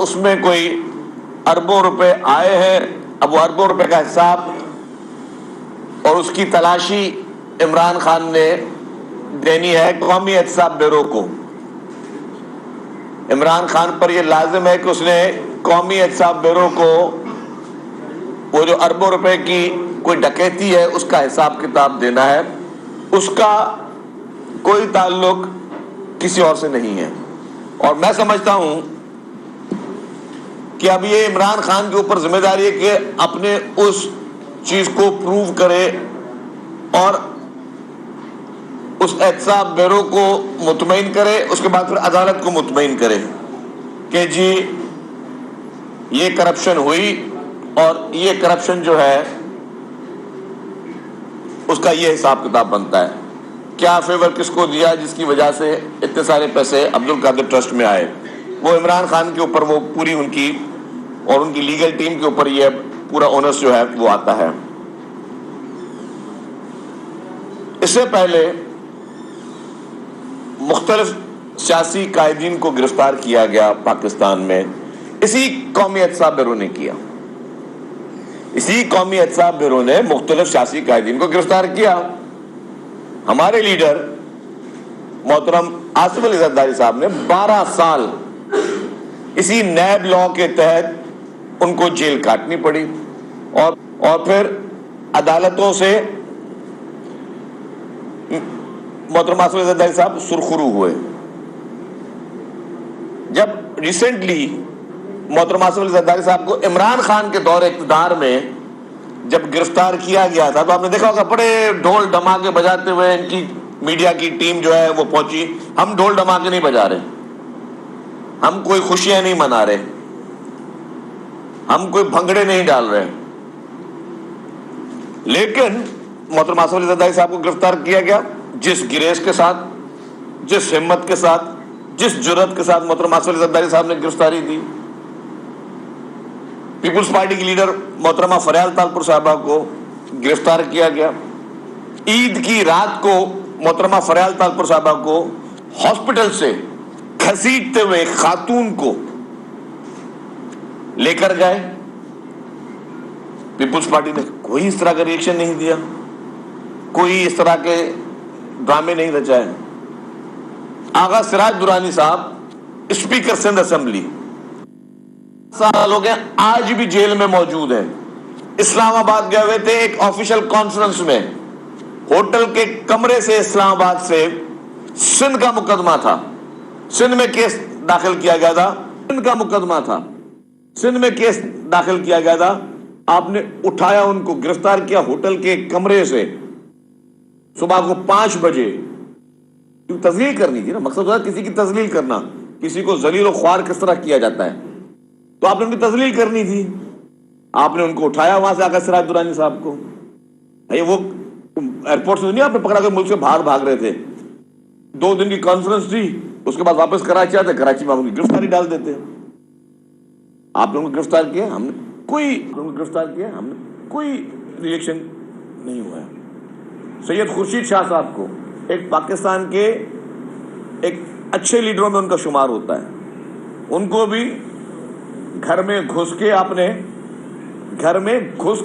اس میں کوئی اربوں روپے آئے ہیں. اب وہ اربوں روپے کا حساب اور اس کی تلاشی عمران خان نے دینی ہے قومی احتساب بیورو کو. عمران خان پر یہ لازم ہے کہ اس نے قومی احتساب بیورو کو وہ جو اربوں روپے کی کوئی ڈکیتی ہے اس کا حساب کتاب دینا ہے. اس کا کوئی تعلق کسی اور سے نہیں ہے. اور میں سمجھتا ہوں کہ اب یہ عمران خان کے اوپر ذمہ داری ہے کہ اپنے اس چیز کو پروو کرے اور اس احتساب بیورو کو مطمئن کرے. اس کے بعد پھر عدالت کو مطمئن کرے کہ جی یہ کرپشن ہوئی اور یہ کرپشن جو ہے اس کا یہ حساب کتاب بنتا ہے. کیا فیور کس کو دیا جس کی وجہ سے اتنے سارے پیسے عبدالقادر ٹرسٹ میں آئے. وہ عمران خان کے اوپر وہ پوری ان کی اور ان کی لیگل ٹیم کے اوپر یہ پورا اونرس جو ہے وہ آتا ہے. اس سے پہلے مختلف سیاسی قائدین کو گرفتار کیا گیا پاکستان میں. اسی قومی احتساب بیورو نے کیا. اسی قومی احتساب بیورو نے مختلف سیاسی قائدین کو گرفتار کیا. ہمارے لیڈر محترم آصف علی زرداری صاحب نے 12 سال اسی نیب لا کے تحت ان کو جیل کاٹنی پڑی اور پھر عدالتوں سے محترم آصف علی زرداری صاحب سرخرو ہوئے. جب ریسنٹلی محترم آصف علی زرداری صاحب کو عمران خان کے دور اقتدار میں جب گرفتار کیا گیا تھا تو آپ نے دیکھا ہوگا بڑے ڈھول ڈھماکے بجاتے ہوئے ان کی میڈیا کی ٹیم جو ہے وہ پہنچی. ہم ڈھول ڈھماکے نہیں بجا رہے, ہم کوئی خوشیاں نہیں منا رہے, ہم کوئی بھنگڑے نہیں ڈال رہے. لیکن محترم آصف علی زرداری صاحب کو گرفتار کیا گیا. جس گریز کے ساتھ, جس ہمت کے ساتھ, جس جرأت کے ساتھ محترم آصف علی زرداری صاحب نے گرفتاری دی. پیپلز پارٹی کی لیڈر محترمہ فریال تالپور صاحبہ کو گرفتار کیا گیا. عید کی رات کو محترمہ فریال تالپور صاحبہ کو ہاسپٹل سے گھسیٹتے ہوئے خاتون کو لے کر گئے. پیپلز پارٹی نے کوئی اس طرح کا ریئیکشن نہیں دیا, کوئی اس طرح کے ڈرامے نہیں رچائے. آغا سراج درانی صاحب اسپیکر سندھ اسمبلی سال ہو گئے, آج بھی جیل میں موجود ہیں. اسلام آباد گئے ہوئے تھے ایک آفیشل کانفرنس میں. ہوٹل کے کمرے سے اسلام آباد سے سندھ کا مقدمہ تھا, سندھ میں کیس داخل کیا گیا تھا. سندھ کا مقدمہ تھا, سندھ میں کیس داخل کیا گیا تھا. آپ نے اٹھایا, ان کو گرفتار کیا ہوٹل کے کمرے سے صبح کو 5 بجے. تذلیل کرنی تھی نا, مقصد ہوتا کسی کی تذلیل کرنا, کسی کو ذلیل و خوار کس طرح کیا جاتا ہے, تو آپ نے ان کی تذلیل کرنی تھی. آپ نے ان کو اٹھایا وہاں سے, آغا سراج درانی صاحب کو. وہ ایئرپورٹ سے نہیں آپ نے پکڑا کے ملک سے باہر بھاگ رہے تھے. 2 دن کی کانفرنس تھی, اس کے بعد واپس کراچی آتے, کراچی میں ان کی گرفتاری ڈال دیتے. آپ نے ان کو گرفتار کیا, ہم نے کوئی ریئیکشن نہیں ہوا ہے. سید خورشید شاہ صاحب کو ایک پاکستان کے ایک اچھے لیڈروں میں ان کا شمار ہوتا ہے. ان کو بھی گھر میں گھس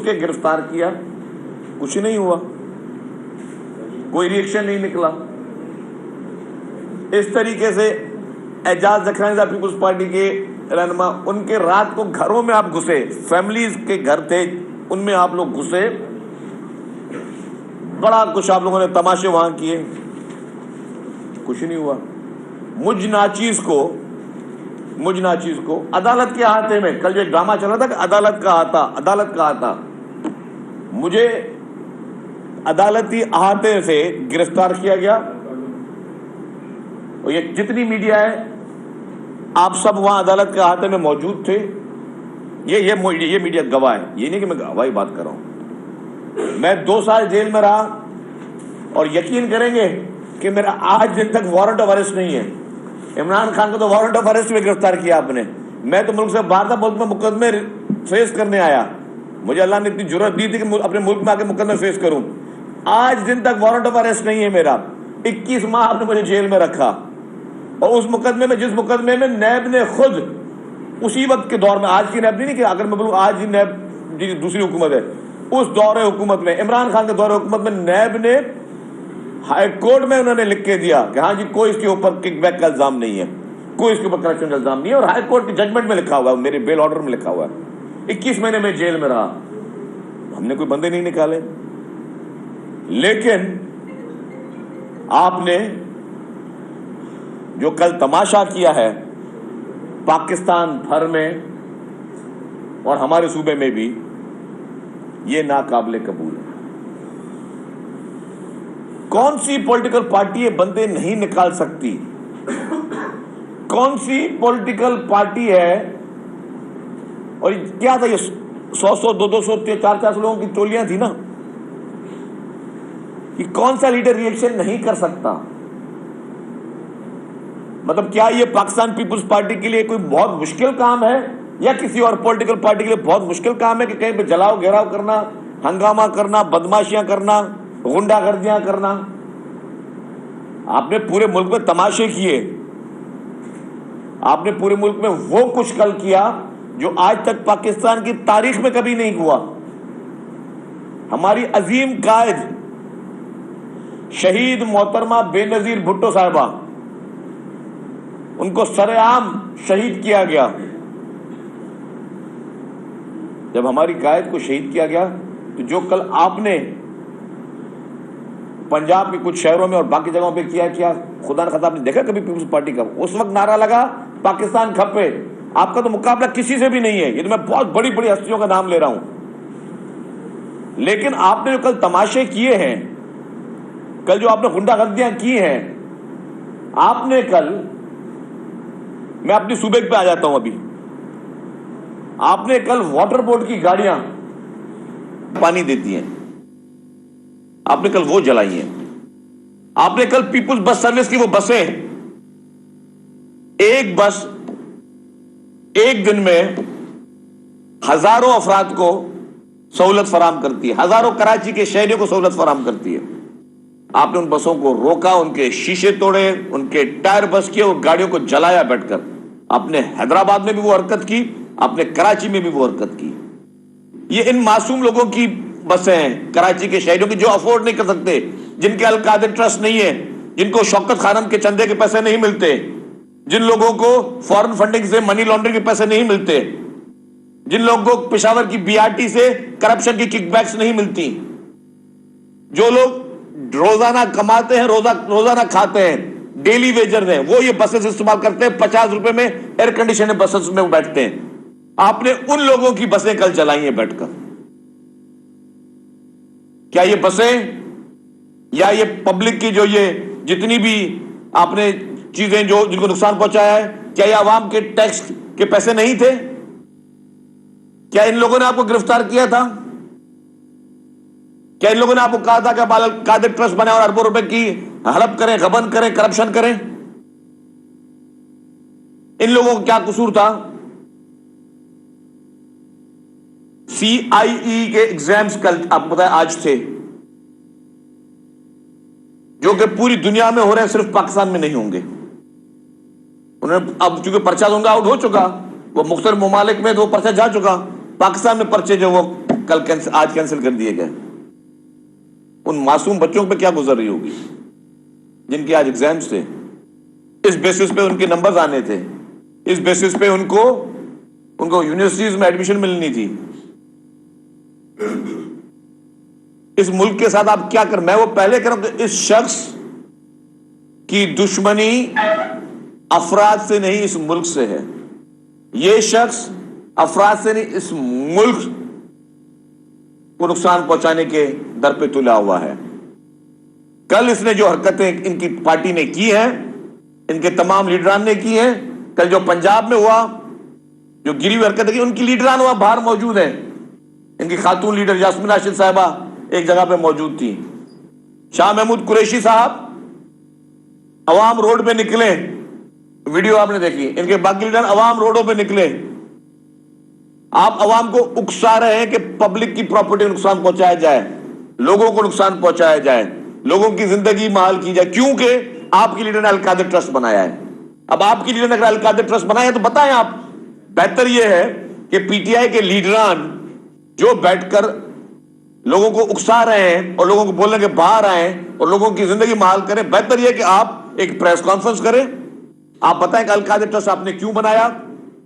کے گرفتار کیا, کچھ نہیں ہوا, کوئی ریئیکشن نہیں نکلا. اس طریقے سے اعجاز زکرانی صاحب پیپلز پارٹی کے رہنما, ان کے رات کو گھروں میں آپ گھسے, فیملیز کے گھر تھے ان میں آپ لوگ گھسے, بڑا کچھ آپ لوگوں نے تماشے وہاں کیے, کچھ نہیں ہوا. مجھ ناچیز کو عدالت کے احاطے میں, کل جو ایک ڈرامہ چل رہا تھا کہ عدالت کا احاطہ, مجھے عدالتی احاطے سے گرفتار کیا گیا. اور یہ جتنی میڈیا ہے آپ سب وہاں عدالت کے احاطے میں موجود تھے. یہ میڈیا گواہ ہے, یہ نہیں کہ میں گواہی بات کر رہا ہوں. میں 2 سال جیل میں رہا اور یقین کریں گے کہ میرا آج دن تک وارنٹ آف ارسٹ نہیں ہے. عمران خان کو تو وارنٹ آف ارسٹ میں گرفتار کیا آپ نے. میں تو ملک سے باہر تھا, ملک میں مقدمے فیس کرنے آیا. مجھے اللہ نے اتنی جرأت دی تھی کہ اپنے ملک میں آ کے مقدمے فیس کروں. آج دن تک وارنٹ آف ارسٹ نہیں ہے میرا. 21 ماہ آپ نے مجھے جیل میں رکھا, اور اس مقدمے میں, جس مقدمے میں نیب نے خود اسی وقت کے دور میں، آج کی نیب نہیں کہ اگر میں بولوں آج ہی نیب جی دوسری حکومت ہے، اس دور حکومت میں، عمران خان کے دور حکومت میں نیب نے ہائی کورٹ میں انہوں نے لکھ کے دیا کہ ہاں جی کوئی اس کے اوپر کک بیک کا الزام نہیں ہے، کوئی اس کے اوپر کرپشن کا الزام نہیں ہے، اور ہائی کورٹ کی ججمنٹ میں لکھا ہوا ہے، میرے بیل آرڈر میں لکھا ہوا ہے، 21 مہینے میں جیل میں رہا، ہم نے کوئی بندے نہیں نکالے۔ لیکن آپ نے جو کل تماشا کیا ہے پاکستان بھر میں اور ہمارے صوبے میں بھی، یہ ناقابل قبول ہے۔ کون سی پولیٹیکل پارٹی یہ بندے نہیں نکال سکتی؟ کون سی پولیٹیکل پارٹی ہے؟ اور کیا تھا یہ 100 200 400 لوگوں کی ٹولیاں تھی نا، کہ کون سا لیڈر ریئیکشن نہیں کر سکتا؟ مطلب کیا یہ پاکستان پیپلز پارٹی کے لیے کوئی بہت مشکل کام ہے، یا کسی اور پولیٹیکل پارٹی کے لیے بہت مشکل کام ہے کہ کہیں پہ جلاؤ گھیراؤ کرنا، ہنگامہ کرنا، بدماشیاں کرنا، غنڈہ گردیاں کرنا؟ آپ نے پورے ملک میں تماشے کیے، آپ نے پورے ملک میں وہ کچھ کل کیا جو آج تک پاکستان کی تاریخ میں کبھی نہیں ہوا۔ ہماری عظیم قائد شہید محترمہ بے نظیر بھٹو صاحبہ، ان کو سر عام شہید کیا گیا۔ جب ہماری قائد کو شہید کیا گیا تو جو کل آپ نے پنجاب کے کچھ شہروں میں اور باقی جگہوں پہ کیا خدا نہ خطا آپ نے دیکھا کبھی پیپلز پارٹی کا؟ اس وقت نعرہ لگا پاکستان کھپے۔ آپ کا تو مقابلہ کسی سے بھی نہیں ہے، یہ تو میں بہت بڑی بڑی ہستیوں کا نام لے رہا ہوں، لیکن آپ نے جو کل تماشے کیے ہیں، کل جو آپ نے غنڈہ گردیاں کی ہیں، آپ نے کل، میں اپنی صوبے پہ آ جاتا ہوں ابھی، آپ نے کل واٹر بورڈ کی گاڑیاں پانی دیتی ہیں، آپ نے کل وہ جلائی ہیں۔ آپ نے کل پیپلز بس سروس کی وہ بسیں، ایک بس ایک دن میں ہزاروں افراد کو سہولت فراہم کرتی ہے، ہزاروں کراچی کے شہریوں کو سہولت فراہم کرتی ہے۔ آپ نے ان بسوں کو روکا، ان کے شیشے توڑے، ان کے ٹائر بس کیے، اور گاڑیوں کو جلایا بیٹھ کر۔ آپ نے حیدرآباد میں بھی وہ حرکت کی، آپ نے کراچی میں بھی وہ حرکت کی۔ یہ ان معصوم لوگوں کی بسیں ہیں، کراچی کے شہریوں کی، جو افورڈ نہیں کر سکتے، جن کے القادر ٹرسٹ نہیں ہے، جن کو شوکت خانم کے چندے کے پیسے نہیں ملتے، جن لوگوں کو فورن فنڈنگ سے منی لانڈرنگ کے پیسے نہیں ملتے، جن لوگوں کو پشاور کی بی آر ٹی سے کرپشن کی کک بیکس نہیں ملتی، جو لوگ روزانہ کماتے ہیں، روزانہ کھاتے ہیں، ڈیلی ویجر ہیں، وہ یہ بسز استعمال کرتے ہیں، 50 روپے میں ایئر کنڈیشن بسز میں بیٹھتے ہیں۔ آپ نے ان لوگوں کی بسیں کل چلائی ہیں بیٹھ کر۔ کیا یہ بسیں یا یہ پبلک کی جو یہ جتنی بھی آپ نے چیزیں جو جن کو نقصان پہنچایا ہے، کیا یہ عوام کے ٹیکس کے پیسے نہیں تھے؟ کیا ان لوگوں نے آپ کو گرفتار کیا تھا؟ کیا ان لوگوں نے آپ کو کہا تھا کہ آپ القادر ٹرسٹ بنائیں اور اربوں روپے کی ہڑپ کریں، غبن کریں، کرپشن کریں؟ ان لوگوں کو کیا قصور تھا؟ سی آئی ای کے ایگزامز کل آپ کو پتا ہے آج تھے، جو کہ پوری دنیا میں ہو رہے ہیں، صرف پاکستان میں نہیں ہوں گے۔ انہوں نے اب چونکہ پرچہ دوں گا آؤٹ ہو چکا، وہ مختلف ممالک میں تو وہ پرچہ جا چکا، پاکستان میں پرچے جو وہ کل آج کینسل کر دیے گئے۔ ان معصوم بچوں پہ کیا گزر رہی ہوگی جن کے آج ایگزامز تھے؟ اس بیسس پہ ان کے نمبرز آنے تھے، اس بیسس پہ ان کو یونیورسٹیز میں ایڈمیشن ملنی تھی۔ اس ملک کے ساتھ آپ کیا کر، میں وہ پہلے کروں کہ اس شخص کی دشمنی افراد سے نہیں اس ملک سے ہے، یہ شخص افراد سے نہیں اس ملک کو نقصان پہنچانے کے در پہ تلا ہوا ہے۔ کل اس نے جو حرکتیں ان کی پارٹی نے کی ہیں، ان کے تمام لیڈران نے کی ہیں، کل جو پنجاب میں ہوا، جو گری ہوئی حرکتیں کی، ان کی لیڈران وہاں باہر موجود ہیں۔ ان کی خاتون لیڈر یاسمین راشد صاحبہ ایک جگہ پہ موجود تھی، شاہ محمود قریشی صاحب عوام روڈ پہ نکلے، ویڈیو آپ نے دیکھی، ان کے باقی لیڈر عوام روڈوں پہ نکلے۔ آپ عوام کو اکسا رہے ہیں کہ پبلک کی پراپرٹی کو نقصان پہنچایا جائے، لوگوں کو نقصان پہنچایا جائے، لوگوں کی زندگی محال کی جائے، کیونکہ آپ کی لیڈر نے القادر ٹرسٹ بنایا ہے۔ اب آپ کی لیڈر نے اگر القادر ٹرسٹ بنایا ہے تو بتائیں آپ بہتر یہ ہے کہ پی ٹی آئی کے لیڈران جو بیٹھ کر لوگوں کو اکسا رہے ہیں اور لوگوں کو بولنے کے باہر آئیں اور لوگوں کی زندگی محال کریں، بہتر یہ کہ آپ ایک پریس کانفرنس کریں، آپ بتائیں کہ القادر ٹرسٹ آپ نے کیوں بنایا،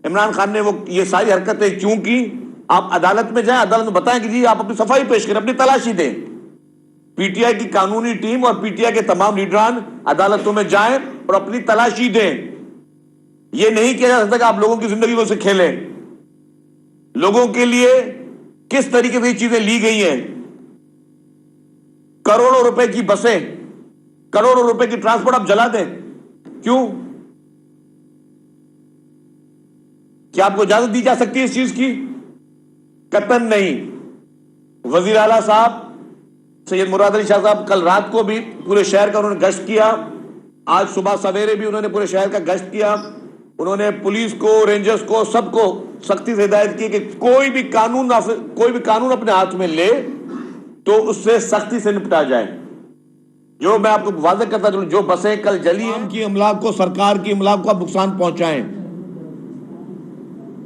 عمران خان نے وہ یہ ساری حرکتیں کیوں کی، آپ عدالت میں جائیں، عدالت میں بتائیں کہ جی آپ اپنی صفائی پیش کریں، اپنی تلاشی دیں۔ پی ٹی آئی کی قانونی ٹیم اور پی ٹی آئی کے تمام لیڈران عدالتوں میں جائیں اور اپنی تلاشی دیں۔ یہ نہیں کیا جا سکتا کہ آپ لوگوں کی زندگیوں سے کھیلیں۔ لوگوں کے لیے کس طریقے سے یہ چیزیں لی گئی ہیں، کروڑوں روپے کی بسیں، کروڑوں روپے کی ٹرانسپورٹ آپ جلا دیں، کیوں؟ کیا آپ کو اجازت دی جا سکتی ہے اس چیز کی؟ قطعاً نہیں۔ وزیر اعلیٰ صاحب سید مراد علی شاہ صاحب کل رات کو بھی پورے شہر کا انہوں نے گشت کیا، آج صبح سویرے بھی انہوں نے پورے شہر کا گشت کیا، انہوں نے پولیس کو، رینجرز کو، سب کو سختی سے ہدایت کی کہ کوئی بھی قانون اپنے ہاتھ میں لے تو اس سے سختی سے نپٹا جائے۔ جو میں آپ کو واضح کرتا چلوں، جو بسیں کل جلی ہیں، کی املاک کو، سرکار کی املاک کو آپ نقصان پہنچائیں،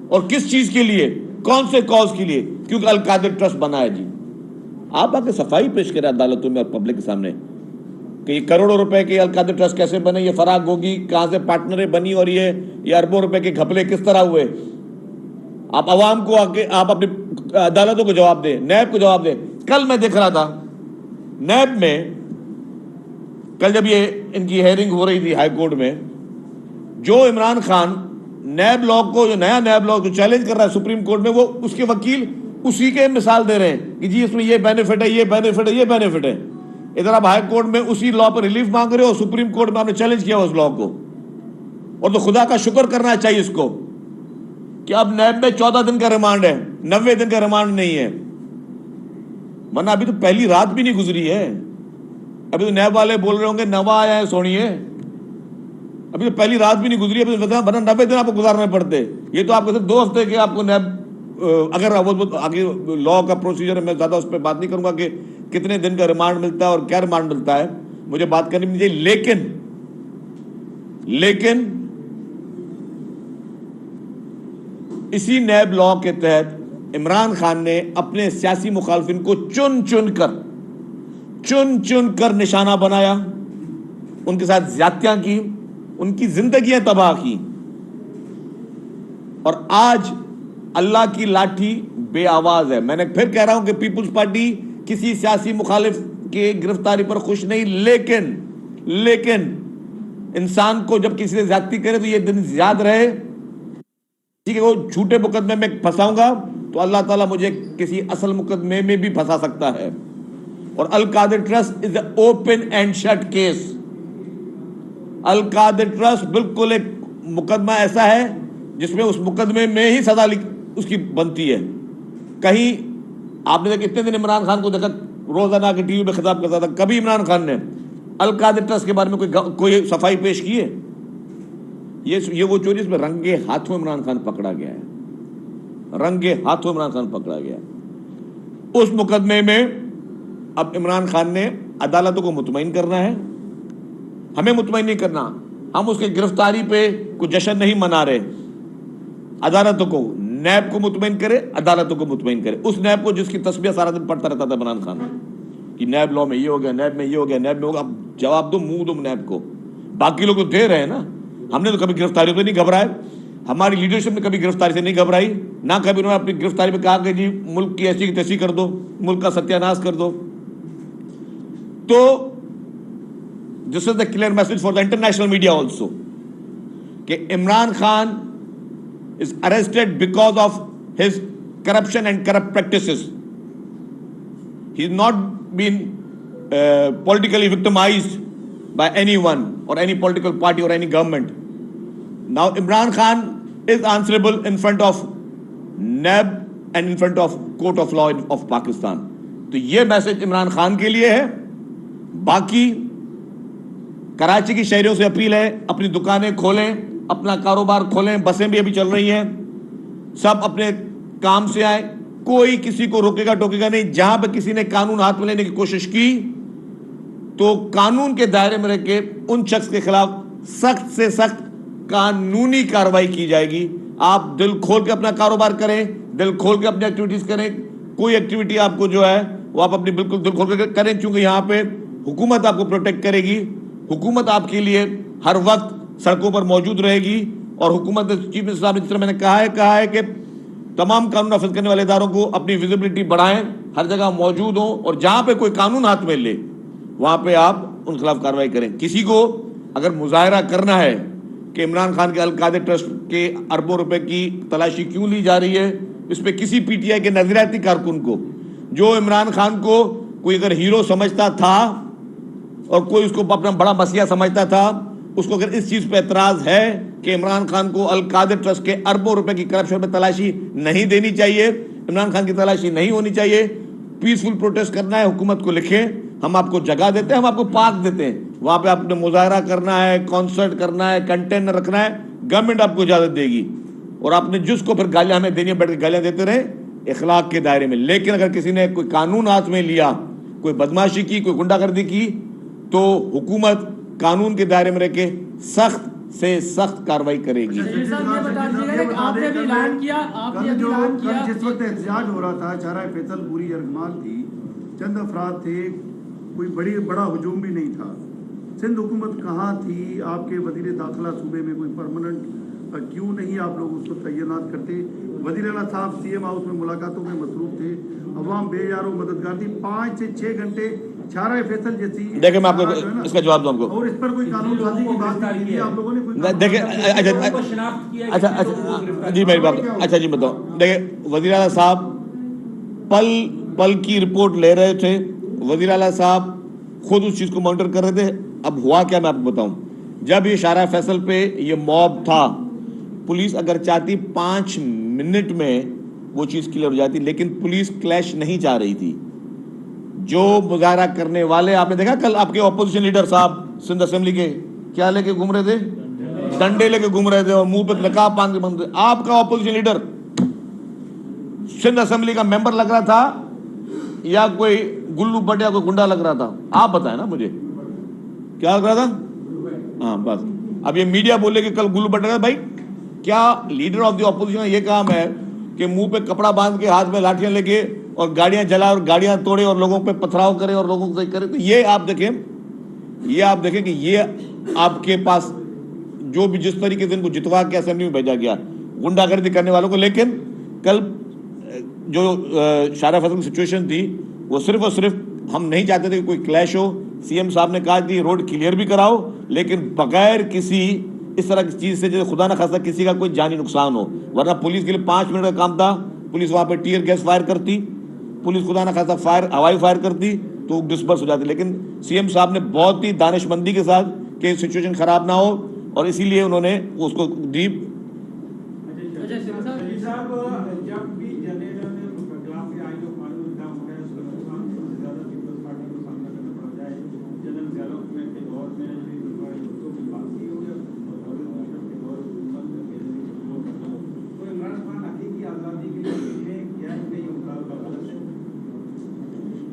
اور کس چیز کے لیے، کون سے کاز کے لیے؟ کیونکہ القادر ٹرسٹ بنا ہے۔ جی آپ آ کے صفائی پیش کریں عدالتوں میں اور پبلک کے سامنے کہ یہ کروڑوں روپے کے القادر ٹرسٹ کیسے بنے، یہ فراغ گوگی کہاں سے پارٹنریں بنی، اور یہ اربوں روپے کے گھپلے کس طرح ہوئے۔ آپ عوام کو آگے، آپ اپنی عدالتوں کو جواب دیں، نیب کو جواب دیں۔ کل میں دیکھ رہا تھا نیب میں، کل جب یہ ان کی ہیئرنگ ہو رہی تھی ہائی کورٹ میں، جو عمران خان نیب لا کو، جو نیا نیب لا جو چیلنج کر رہا ہے سپریم کورٹ میں، وہ اس کے وکیل اسی کے مثال دے رہے ہیں کہ جی اس میں یہ بینیفٹ ہے، یہ بینیفٹ ہے، یہ بینیفٹ ہے۔ ادھر آپ ہائی کورٹ میں اسی لا پر ریلیف مانگ رہے ہو، سپریم کورٹ میں آپ نے چیلنج کیا اس لا کو۔ اور تو خدا کا شکر کرنا چاہیے اس کو کہ اب نیب میں 14 دن کا ریمانڈ ہے، 90 دن کا ریمانڈ نہیں ہے، ورنہ ابھی تو پہلی رات بھی نہیں گزری ہے۔ ابھی تو نیب والے بول رہے ہوں گے نوا آیا ہے سونیے، ابھی تو پہلی رات بھی نہیں گزری ہے، ورنہ 90 دن آپ کو گزارنے پڑتے۔ یہ تو آپ کو 2 ہفتے کے آپ کو نیب، اگر آگے لا کا پروسیجر ہے، میں زیادہ اس پہ بات نہیں کروں گا کہ کتنے دن کا ریمانڈ ملتا ہے اور کیا ریمانڈ ملتا ہے، مجھے بات کرنی نہیں چاہیے، لیکن اسی نیب لا کے تحت عمران خان نے اپنے سیاسی مخالفین کو چن چن کر نشانہ بنایا، ان کے ساتھ زیادتیاں کی، ان کی زندگیاں تباہ کی، اور آج اللہ کی لاٹھی بے آواز ہے۔ میں نے پھر کہہ رہا ہوں کہ پیپلز پارٹی کسی سیاسی مخالف کی گرفتاری پر خوش نہیں، لیکن انسان کو جب کسی سے زیادتی کرے تو یہ دن یاد رہے کہ وہ جھوٹے مقدمے میں پھنساؤں گا تو اللہ تعالیٰ مجھے کسی اصل مقدمے میں بھی پھنسا سکتا ہے۔ اور Al-Qadir trust is a open and shut case. Al-Qadir trust بالکل ایک مقدمہ ایسا ہے جس میں اس مقدمے میں ہی سزا اس کی بنتی ہے۔ کہیں آپ نے دیکھا کتنے دن عمران خان کو دیکھا روزانہ کے ٹی وی پہ خطاب کرتا تھا، کبھی عمران خان نے القادر ٹرسٹ کے بارے میں کوئی صفائی پیش کی ہے؟ یہ وہ چوری اس میں رنگے ہاتھوں عمران خان پکڑا گیا ہے، رنگے ہاتھوں عمران خان پکڑا گیا ہے۔ اس مقدمے میں اب عمران خان نے عدالتوں کو مطمئن کرنا ہے، ہمیں مطمئن نہیں کرنا۔ ہم اس کی گرفتاری پہ کوئی جشن نہیں منا رہے، عدالتوں کو، نیب کو مطمئن کرے، عدالتوں کو مطمئن کرے۔ اس نیب کو جس کی تسبیح سارا دن پڑھتا رہتا تھا عمران خان کہ نیب لا میں یہ ہو گیا، نیب میں یہ ہو گیا، نیب میں ہوگا، اب جواب دو، منہ دو نیب کو۔ باقی لوگ تو دے رہے ہیں نا، ہم نے تو کبھی گرفتاری پہ نہیں گھبرائے، ہماری لیڈرشپ نے کبھی گرفتاری سے نہیں گھبرائی، نہ کبھی انہوں نے اپنی گرفتاری پہ کہا کہ جی ملک کی ایسی کی تیسی کر دو، ملک کا ستیہ ناش کر دو۔ تو this is the clear message for the international media also کہ Imran Khan is arrested because of his corruption and corrupt practices. He's not been politically victimized by anyone or any political party or any government. Now Imran Khan is answerable in front of NAB and in front of Court of Law of Pakistan. تو یہ message Imran Khan کے لیے ہے۔ باقی کراچی کی شہریوں سے appeal ہے، اپنی دکانیں کھولیں، اپنا کاروبار کھولیں، بسیں بھی ابھی چل رہی ہیں، سب اپنے کام سے آئیں، کوئی کسی کو روکے گا ٹوکے گا نہیں۔ جہاں پہ کسی نے قانون ہاتھ میں لینے کی کوشش کی تو قانون کے دائرے میں رہ کے ان شخص کے خلاف سخت سے سخت قانونی کارروائی کی جائے گی۔ آپ دل کھول کے اپنا کاروبار کریں, دل کھول کے اپنی ایکٹیویٹیز کریں. کوئی ایکٹیویٹی آپ کو جو ہے وہ آپ اپنی بالکل دل کھول کے کریں, کیونکہ یہاں پہ حکومت آپ کو پروٹیکٹ کرے گی, حکومت آپ کے لیے ہر وقت سڑکوں پر موجود رہے گی. اور حکومت چیف منسٹر صاحب نے جس طرح میں نے کہا ہے کہ تمام قانون نافذ کرنے والے اداروں کو اپنی ویزیبلٹی بڑھائیں, ہر جگہ موجود ہوں, اور جہاں پہ کوئی قانون ہاتھ میں لے وہاں پہ آپ ان کے خلاف کارروائی کریں. کسی کو اگر مظاہرہ کرنا ہے کہ عمران خان کے القاعدہ ٹرسٹ کے اربوں روپے کی تلاشی کیوں لی جا رہی ہے, اس پہ کسی پی ٹی آئی کے نظریاتی کارکن کو جو عمران خان کو کوئی اگر ہیرو سمجھتا تھا اور کوئی اس کو اپنا بڑا مسیحا سمجھتا تھا, اس کو اگر اس چیز پہ اعتراض ہے کہ عمران خان کو القاعدہ ٹرسٹ کے اربوں روپے کی کرپشن پہ تلاشی نہیں دینی چاہیے, عمران خان کی تلاشی نہیں ہونی چاہیے, پیسفل پروٹیسٹ کرنا ہے, حکومت کو لکھیں, ہم آپ کو جگہ دیتے ہیں, ہم آپ کو پارک دیتے ہیں, وہاں پہ آپ نے مظاہرہ کرنا ہے, کانسرٹ کرنا ہے, کنٹینر رکھنا ہے, گورنمنٹ آپ کو اجازت دے گی. اور آپ نے جس کو پھر گالیاں ہمیں دینی بیٹھ کے گالیاں دیتے رہے اخلاق کے دائرے میں. لیکن اگر کسی نے کوئی قانون ہاتھ میں لیا, کوئی بدماشی کی, کوئی گنڈا گردی کی, تو حکومت قانون کے دائرے میں رہ کے سخت سے سخت کاروائی کرے گی. جس وقت احتجاج ہو رہا تھا, چارہ فیصل پوری یرغمال تھی, چند افراد تھے, کوئی بڑا ہجوم بھی نہیں تھا, سندھ حکومت کہاں تھی؟ آپ کے وزیر داخلہ صوبے میں کوئی پرماننٹ کیوں نہیں آپ لوگ اس کو تعینات کرتے؟ وزیر اعلیٰ صاحب سی ایم ہاؤس میں ملاقاتوں میں مصروف تھے, عوام بے یار و مددگار تھی, 5 سے 6 گھنٹے چارہ فیصل جیسی. دیکھیں میں آپ کو اس کا جواب دوں آپ کو, اور اس پر کوئی قانون سازی کی بات نہیں کی آپ لوگوں نے. دیکھیں اچھا جی میری بات, اچھا جی بتاؤ. دیکھیں وزیر اعلیٰ صاحب پل کی رپورٹ لے رہے تھے, وزیر اعلیٰ صاحب خود اس چیز کو مانیٹر کر رہے تھے. اب ہوا کیا میں آپ کو بتاؤں. جب یہ شارع فیصل پہ یہ موب تھا, پولیس اگر چاہتی 5 منٹ میں وہ چیز کلیئر ہو جاتی, لیکن پولیس کلیش نہیں چاہ رہی تھی. جو مظاہرہ کرنے والے, آپ نے دیکھا کل آپ کے اپوزیشن لیڈر صاحب سندھ اسمبلی کے کیا لے کے گھوم رہے تھے, ڈنڈے لے کے گھوم رہے تھے اور منہ پہ نقاب باندھ کے گھوم رہے تھے. آپ کا اپوزیشن لیڈر سندھ اسمبلی کا ممبر لگ رہا تھا یا کوئی گلو بٹ یا کوئی گنڈا لگ رہا تھا؟ آپ بتائیں نا مجھے, کیا لگ رہا تھا؟ ہاں بس. اب یہ میڈیا بولے کہ کل گلو بٹ لگ رہا. بھائی کیا لیڈر آف دی اپوزیشن یہ کام ہے کہ منہ پہ کپڑا باندھ کے ہاتھ میں لاٹیاں لے کے اور گاڑیاں جلا اور گاڑیاں توڑے اور لوگوں پہ پتھراؤ کرے اور لوگوں کو صحیح کرے؟ تو یہ آپ دیکھیں کہ یہ آپ کے پاس جو بھی جس طریقے سے ان کو جتوا کے اسمبلی میں بھیجا گیا غنڈا گردی کرنے والوں کو. لیکن کل جو شارع فیصل کی سچویشن تھی وہ صرف اور صرف ہم نہیں چاہتے تھے کہ کوئی کلیش ہو. سی ایم صاحب نے کہا کہ روڈ کلیئر بھی کراؤ, لیکن بغیر کسی اس طرح کی چیز سے جیسے خدا نہ خاصہ کسی کا کوئی جانی نقصان ہو. ورنہ پولیس کے لیے 5 منٹ کا کام تھا, پولیس وہاں پہ ٹیئر گیس فائر کرتی, پولیس خدا نہ خاصہ ہوائی فائر کرتی تو ڈسپرس ہو جاتی. لیکن سی ایم صاحب نے بہت ہی دانش مندی کے ساتھ کہ سچویشن خراب نہ ہو, اور اسی لیے انہوں نے اس کو ڈیپ.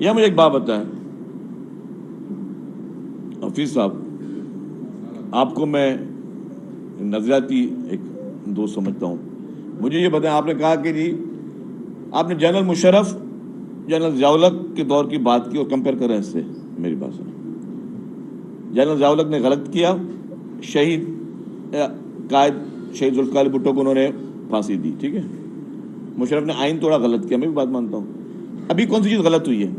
یہ مجھے ایک بات بتائیں حفیظ صاحب, آپ کو میں نظریاتی ایک دوست سمجھتا ہوں, مجھے یہ بتائیں, آپ نے کہا کہ جی آپ نے جنرل مشرف جنرل ضیاء الحق کے دور کی بات کی اور کمپیئر کریں اس سے. میری بات سنیں, جنرل ضیاء الحق نے غلط کیا, شہید قائد شہید ذوالفقار علی بھٹو کو انہوں نے پھانسی دی, ٹھیک ہے. مشرف نے آئین توڑا, غلط کیا, میں بھی بات مانتا ہوں. ابھی کون سی چیز غلط ہوئی ہے؟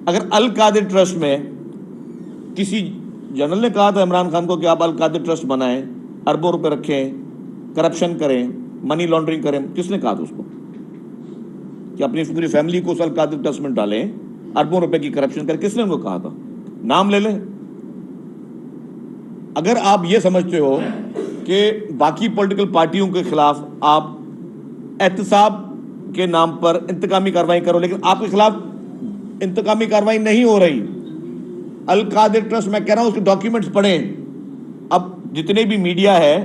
اگر القاعدہ ٹرسٹ میں کسی جنرل نے کہا تھا عمران خان کو کہ آپ القاعدہ ٹرسٹ بنائیں, اربوں روپے رکھیں, کرپشن کریں, منی لانڈرنگ کریں, کس نے کہا تھا اس کو کہ اپنی پوری فیملی کو اس القاعدہ ٹرسٹ میں ڈالیں, اربوں روپے کی کرپشن کریں؟ کس نے ان کو کہا تھا؟ نام لے لیں. اگر آپ یہ سمجھتے ہو کہ باقی پولیٹیکل پارٹیوں کے خلاف آپ احتساب کے نام پر انتقامی کارروائی کرو, لیکن آپ کے خلاف انتقامی کارروائی نہیں ہو رہی. القاعدہ ٹرسٹ میں کہہ رہا ہوں اس کے ڈاکیومنٹس پڑھیں. اب جتنے بھی میڈیا ہے,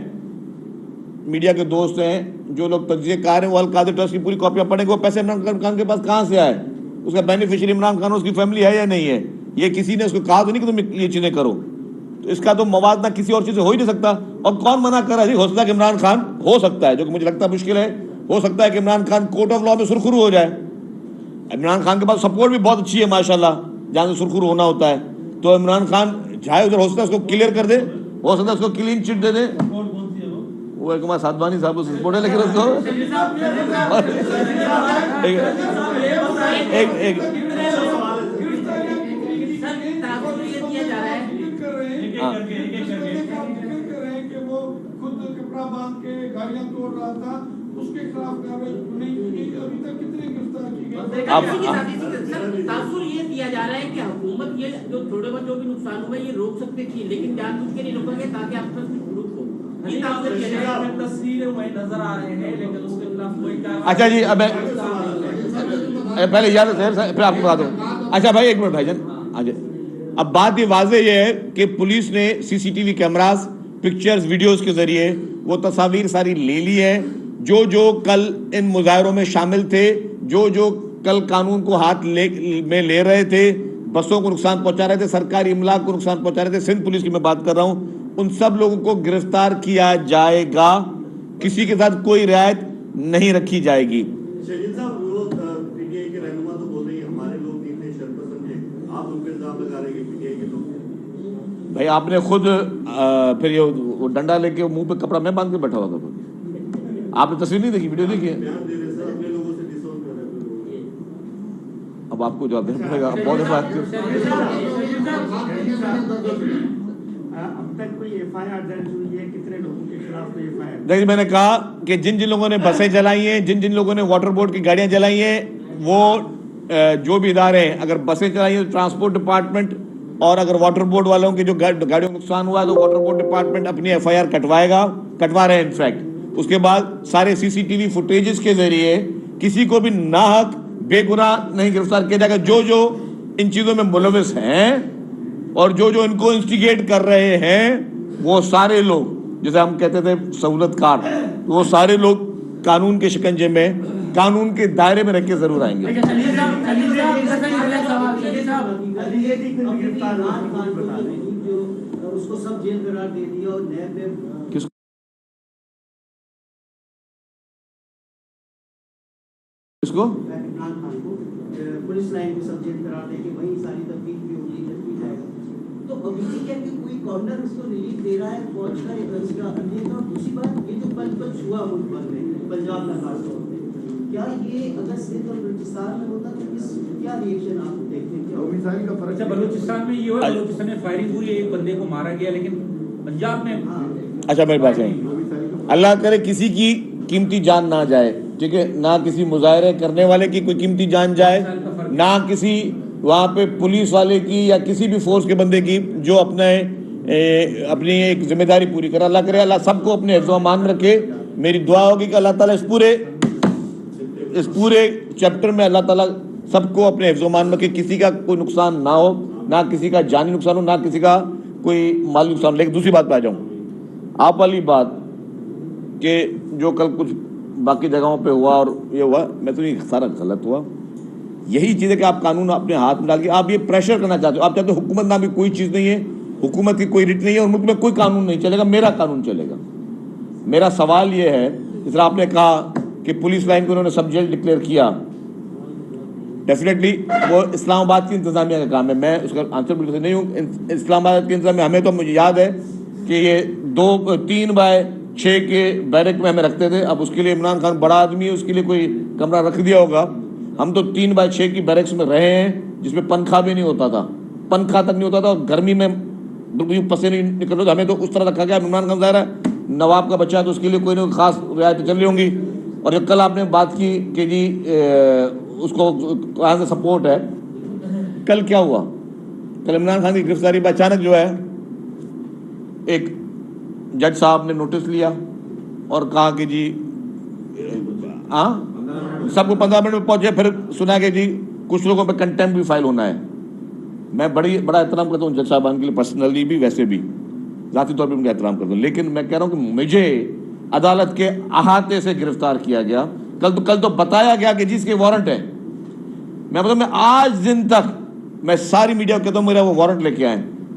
میڈیا کے دوست ہیں, جو لوگ تجزیہ کار ہیں, وہ القاعدہ ٹرسٹ کی پوری کاپیاں پڑھیں گے. وہ پیسے عمران خان کے پاس کہاں سے آئے, اس کا بینیفیشری عمران خان اس کی فیملی ہے یا نہیں ہے. یہ کسی نے اس کو کہا تو نہیں کہ تم یہ چیزیں کرو. تو اس کا تو موازنہ کسی اور چیز سے ہو ہی نہیں سکتا. اور کون منع کر رہا ہے؟ ہو سکتا ہے کہ عمران خان ہو سکتا ہے, جو کہ مجھے لگتا ہے مشکل ہے, ہو سکتا ہے کہ Imran Khan court of law میں سرخرو ہو جائے. عمران خان کے پاس سپورٹ بھی بہت اچھی ہے ماشاءاللہ, جہاں سے سرخرو ہونا ہوتا ہے. تو عمران خان جائے ادھر, ہو سکتا ہے اس کو کلیئر کر دے, ہو سکتا ہے اس کو کلین چٹ دے دے. وہ ایک ہمارا سادوانی صاحب سپورٹ ہے, لیکن اس کو ایک تاثر یہ دیا جا رہا ہے کہ حکومت یہ جو تھوڑے بہت جو بھی نقصان ہوا یہ روک سکتی تھی, لیکن جان بوجھ کے نہیں روکا گیا تاکہ آپ پر گروپ ہو. یہ تاثر دیا جا رہا ہے, تصویریں وہی نظر آ رہے ہیں, لیکن اس کے خلاف کوئی کارروائی. اچھا جی, اب پہلے یاد ہے پھر آپ کو بتا دوں. اچھا بھائی ایک منٹ بھائی جان. اب بات یہ واضح یہ ہے کہ پولیس نے C C T V cameras, pictures, videos کے ذریعے وہ تصاویر ساری لے لی ہے. جو کل ان مظاہروں میں شامل تھے, جو کل قانون کو ہاتھ میں لے رہے تھے, بسوں کو نقصان پہنچا رہے تھے, سرکاری املاک کو نقصان پہنچا رہے تھے, سندھ پولیس کی میں بات کر رہا ہوں, ان سب لوگوں کو گرفتار کیا جائے گا. کسی کے ساتھ کوئی رعایت نہیں رکھی جائے گی. شہید صاحب, وہ پی ٹی آئی کے رہنما تو بول رہی ہے ہمارے لوگ نہیں تھے شرپسند ہیں, آپ ان پہ الزام لگا رہے ہیں کہ پی ٹی آئی کے لوگ. بھائی آپ نے خود پھر یہ ڈنڈا لے کے منہ پہ کپڑا میں باندھ کے بیٹھا ہوا تھا. آپ نے تصویر نہیں دیکھی, ویڈیو دیکھی ہے؟ بیان دے رہے سر, اپنے لوگوں سے ڈسون کر رہے ہیں. اب آپ کو جواب دینا پڑے گا. بہت بات اب تک کوئی ایف آئی آر درج ہوئی ہے, کتنے لوگوں کے خلاف کوئی ایف آئی آر؟ دیکھیے, میں نے کہا کہ جن لوگوں نے بسیں جلائی ہیں, جن لوگوں نے واٹر بورڈ کی گاڑیاں جلائی ہیں, وہ جو بھی ادارے ہیں, اگر بسیں چلائی ہیں تو ٹرانسپورٹ ڈپارٹمنٹ, اور اگر واٹر بورڈ والوں کے جو گاڑیوں کو نقصان ہوا ہے تو واٹر بورڈ ڈپارٹمنٹ اپنی ایف آئی آر کٹوا رہے ہیں انفیکٹ. اس کے بعد سارے سی سی ٹی وی فوٹیجز کے ذریعے کسی کو بھی ناحق بے گناہ نہیں گرفتار کیا جائے گا. جو ان چیزوں میں ملوث ہیں اور جو ان کو انسٹیگیٹ کر رہے ہیں, وہ سارے لوگ, جیسے ہم کہتے تھے سہولت کار, وہ سارے لوگ قانون کے شکنجے میں, قانون کے دائرے میں رہ کے ضرور آئیں گے. کس کو پولیس لائن کو سب جیل قرار دے کے وہیں ساری تبدیل بھی ہوگی جائے گا. تو ابھی کہ کوئی کارنر اس کو ریلیف دے رہا ہے فوج کا, اس کا یہ تو دوسری بات, یہ جو پنچ ہوا ملک بھر میں, پنجاب میں خاص طور پہ, کیا یہ اگر سندھ اور بلوچستان میں ہوتا تو کیا ریئیکشن آپ دیکھتے ہیں؟ اچھا, بلوچستان میں یہ ہوا, بلوچستان میں فائرنگ ہوئی, ایک بندے کو مارا گیا, لیکن پنجاب میں اچھا میری بات ہے, اللہ کرے کسی کی قیمتی جان نہ جائے, ٹھیک ہے, نہ کسی مظاہرے کرنے والے کی کوئی قیمتی جان جائے, نہ کسی وہاں پہ پولیس والے کی یا کسی بھی فورس کے بندے کی جو اپنی ایک ذمہ داری پوری کرے. اللہ کرے اللہ سب کو اپنے حفظ و امان میں رکھے. میری دعا ہوگی کہ اللہ تعالیٰ اس پورے چیپٹر میں اللہ تعالیٰ سب کو اپنے حفظ و امان میں رکھے, کسی کا کوئی نقصان نہ ہو, نہ کسی کا جانی نقصان ہو, نہ کسی کا کوئی مالی نقصان ہو. لیکن دوسری بات پہ آ جاؤں, آپ والی بات کہ جو کل کچھ باقی جگہوں پہ ہوا اور یہ ہوا, میں تو یہ سارا غلط ہوا. یہی چیز ہے کہ آپ قانون اپنے ہاتھ میں ڈال کے آپ یہ پریشر کرنا چاہتے ہو. آپ چاہتے ہو حکومت نام کی کوئی چیز نہیں ہے, حکومت کی کوئی رٹ نہیں ہے, اور ملک میں کوئی قانون نہیں چلے گا, میرا قانون چلے گا. میرا سوال یہ ہے, جس طرح آپ نے کہا کہ پولیس لائن کو انہوں نے سب جیل ڈکلیئر کیا, ڈیفینیٹلی وہ اسلام آباد کی انتظامیہ کا کام ہے, میں اس کا آنسر بالکل سے نہیں ہوں. اسلام آباد کی انتظامیہ, ہمیں تو مجھے یاد ہے کہ یہ 3x6 کے بیرک میں ہمیں رکھتے تھے. اب اس کے لیے عمران خان بڑا آدمی ہے, اس کے لیے کوئی کمرہ رکھ دیا ہوگا. ہم تو 3x6 کی بیرکس میں رہے ہیں, جس میں پنکھا بھی نہیں ہوتا تھا, پنکھا تک نہیں ہوتا تھا, اور گرمی میں پسے نہیں نکل رہے. ہمیں تو اس طرح رکھا گیا. عمران خان ظاہر ہے نواب کا بچہ ہے, تو اس کے لیے کوئی نہ خاص رعایت چل رہی ہوں گی. اور جو کل آپ نے بات کی کہ جی اس کو کہاں سے سپورٹ ہے, کل کیا ہوا؟ کل عمران خان کی گرفتاری پہ اچانک جو ہے ایک جج صاحب نے نوٹس لیا اور کہا کہ جی سب کو 15 منٹ میں پہنچے. پھر سنا کہ جی کچھ لوگوں پہ کنٹمپٹ بھی فائل ہونا ہے. میں بڑا احترام کرتا ہوں جج صاحبان کے لیے, پرسنلی بھی ویسے بھی ذاتی طور پہ ان کا احترام کرتا ہوں, لیکن میں کہہ رہا ہوں کہ مجھے عدالت کے احاطے سے گرفتار کیا گیا. کل تو بتایا گیا کہ جی اس کے وارنٹ ہے. میں آج دن تک میں ساری میڈیا کو کہتا ہوں میرا وہ وارنٹ لے کے آئیں.